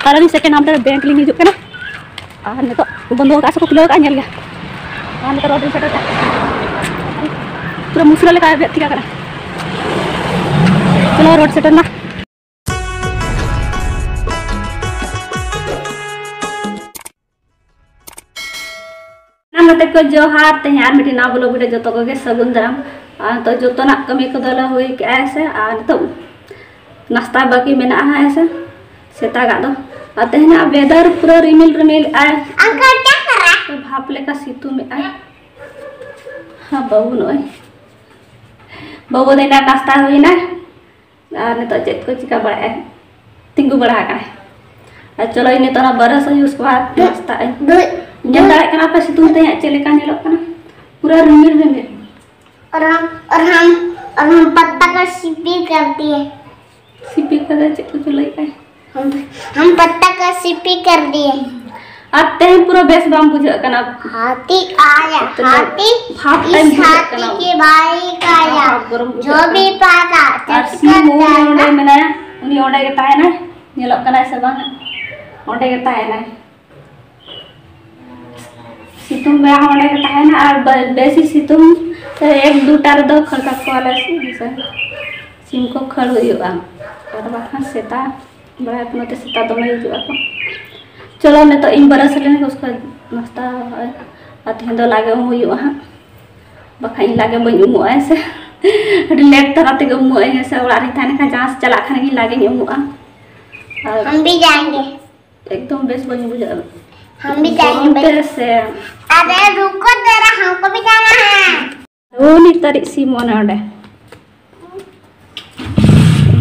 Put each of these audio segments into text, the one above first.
Kalau second hampir bank link hidup kan? Nito bando ka sa ko kilo ka anyal ga. Nito road sa ta. Pura musra le ka bet tika kana. Chalo road setter na. नमस्ते को जोहार तैयार मिट्टी ना बोलो बेटे जो तो के सगुन दराम तो जो तो ना कमी को दला हुई के ऐसे तो नाश्ता बाकी में ना है ऐसे सेता गा दो आते हैं ना वेदर पूरा रिमिल रिमिल आए अंकल क्या कर रहा है भाप लेका सीतू में आए हाँ बबू नोय बबू देना नाश्ता हुई ना ने तो चेत को चिका बड़ा है तिंगू बड़ा का चलो इन्हें तो ना बरस हुई उसके बाद नाश्ता जब दाड़ा कना पे सितुंग ते चले का नेलो कना पूरा रिमिल रिमिल और हम पत्ता का सिपी करती है सिपी कर चेक को लई है हम पत्ता का सिपी कर दिए आते हैं पूरा बेस बाम बुझा कना हाथी आया हाथी इस हाथी के भाई का आया जो भी पाता चटका ओंडे मेना उनी ओंडे के ताय ना नेलो कना से बांग ओंडे के ताय ना सितुंग में ओंडे के ताय ना और बेसी सितुंग तो एक दूटा दो खड़का वाला सिम को खड़ हुआ और बाखा सेता बड़ा अपना ते सेता तो नहीं जुआ को चलो ने तो इन बरस लेने उसका नाश्ता आते हैं तो लागे हुआ हां बखा इन लागे बन उमु ऐसे लेट तरह ते उमु ऐसे और आरी थाने का जांच चला खाने की लागे उमु हम भी जाएंगे एकदम बेस बन बुझा हम भी जाएंगे से अरे रुको जरा हमको भी जाना है वो नहीं तरी सीमोन ओडे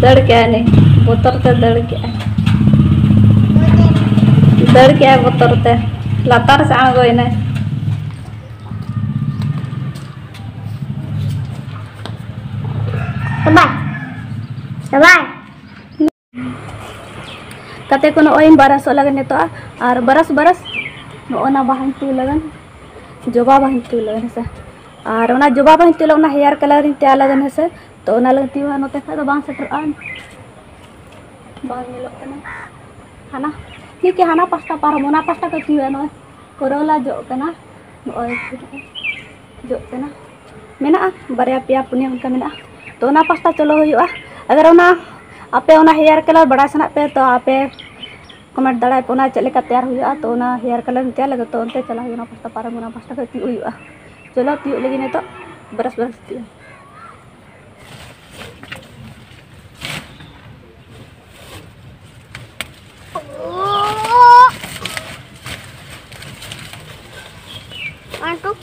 दड़ क्या नहीं बोतर ते दड़ क्या बोतर ते लातार से आगो इने सबाई कते कोनो ओइन बरस लगन तो और बरस ओना बहन तू लगन जोबा बहन तू लगन से और ओना जोबा बहन तू लगन हेयर कलरिंग ते लगन से तो ओना लगती हुआ नोते खा तो बांग सेटर आन बांग मिलो कना हाना नी के हाना पास्ता पार मोना पास्ता को थी नो कोरोला जो कना ओय जो कना मेना बारे पिया पुनिया उनका मेना तो ओना पास्ता चलो हुआ अगर ओना आपे ओना हेयर कलर बड़ा सना पे तो आपे कमेंट दड़ा पे ओना चले का तैयार हुआ तो ओना हेयर कलर तैयार लगे तो उनते चला हुआ पास्ता पार मोना पास्ता को थी हुआ चलो ती लगी ने तो बरस ती Antuk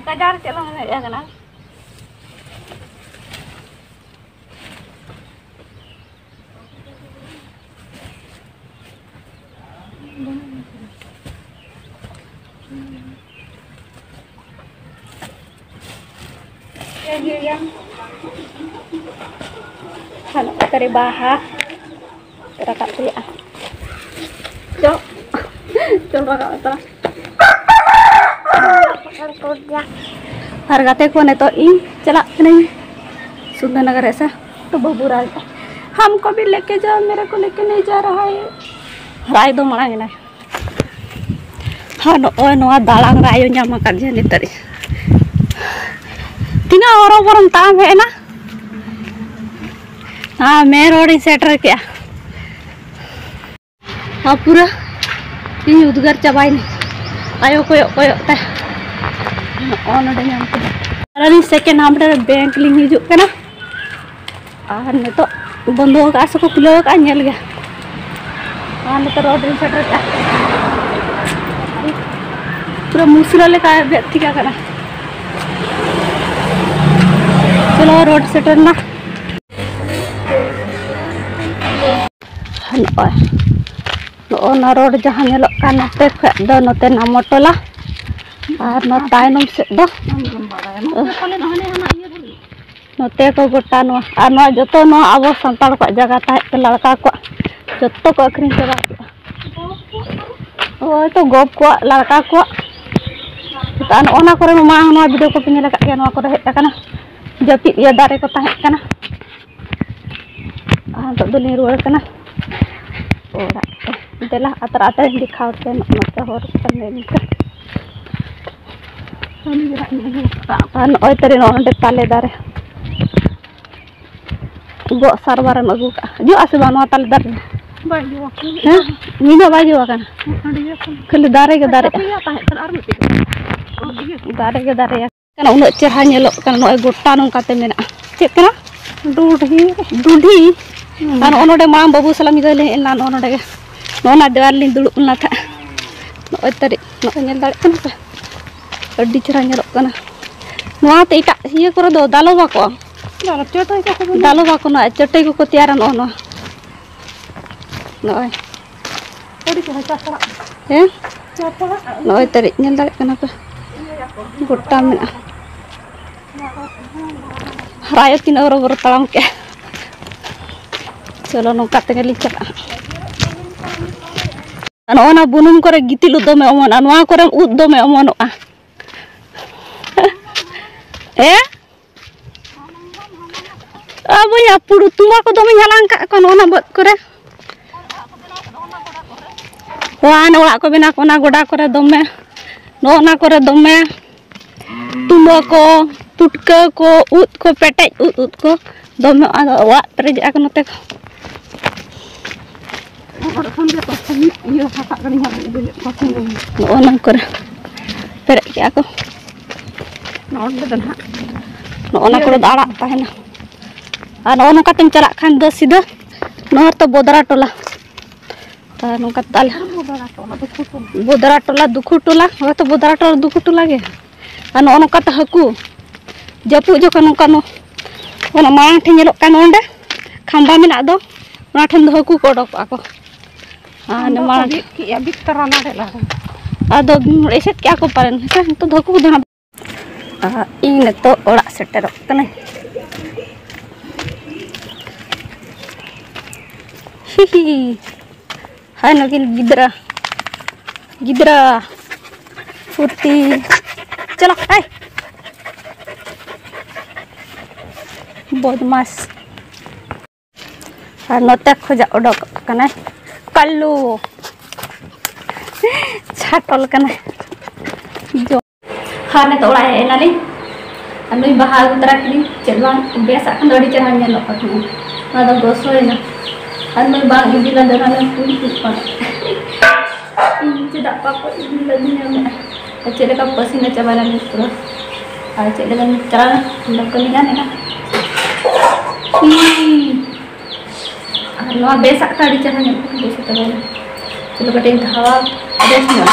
Kajar chalo ya kana halo dari baha rakap sih ah coba kak itu harga teh ko ne to इन चला नहीं सुंदर नगर ऐसा तो बबूरा हमको भी लेके जाओ मेरे को लेके नहीं जा रहा है राय दो मना ना हाँ नो दालांग रायो न्यामा कर जे नितरी तीना औरों बरम ताम है ना हाँ मैं रोडी सेटर क्या हाँ पूरा इन उद्गार चबाई नहीं आयो कोयो ता ऑन डे हम अरे सेकंड हाफ रे बैंक लिंग हिजु कना और ने तो बंदो का सको किलो का नेल गया और ने तो रोड रे सेटर का पूरा मुसरा ले का व्यक्ति का करा चलो रोड सेटर ना ना रोड जहाँ नेलो का नते ख दो नते ना मोटोला और न तायनम से दो नोते को गोटा नो और न जतो न आबो संताल को जगह ताहे पे लड़का को जतो को अखरिन चबा ओ तो गोप को लड़का को तान ओना करे मांग न वीडियो को पिने लगा के न को हे kana जपि ये दारे को ताहे kana आ तो दुली रुआर kana ओरा देला अतर अतर दिखावते न मत होर करने निका an oi teri no onde tale dare go sarwara magu ka jo ase banu tale dare baju ha ni no baju kan khali dare ke dare dare ke dare kan unuk cerha nyelok kan no gota nongka te mena cek kana dudhi kan onode mam babu salam gale elan onode ge nona darling dulu na tha no oi teri no nyel dare kan adi cerha nyelok kana noa te ita hiye kore do dalo bako na chotai ko tiaran ono noy noy teri nyel dare kana pa gotta mena rayo tin oro bor talam ke cholo nongka te ngeli chala an ona bunum kore gitilu dome omon anwa kore ud dome omonoa Abu ya puru tua ko domi halang ka kono na bot kore. Wah na wala ko bina ko na goda kore dome. No na kore dome. Tumba ko tutka ko ut ko petek ut ko dome ada wa preje ak note ko. No na kore. Perek ki ako. No na kore dara tahena. और ono katem chalak khan do sida nor to bodara tola ta nongka tal bodara tola dukhu tola ho to bodara tola dukhu tola ge ano ono kata haku japu jokon nongka no ona mang the nyelok kan onde khamba mena do ona then do haku ko dok ako ane mang ki abik tara na de la ado eset kya ko paren sa to haku do na ine to ora seterok kana hihi hai nagin gidra putih चलो ay बदमाश और नोते खोजा उडक कने कल्लू छाटल कने जो हाने तो उड़ा है नाली अनुई बहाल उतरा की चलवान बेसा कंदड़ी चढ़ा नेलो पठनो मादा गोसोयना अनुई बाग इदिला दराले पूरी कुपा इंचे दापा को इदिला दुनिया में चले का पसीना चबाला में पूरा आ चले का चला नकली जाने ना नो बेसा काड़ी चढ़ा ने बेसा तबाला चलो बटे धावा बेस में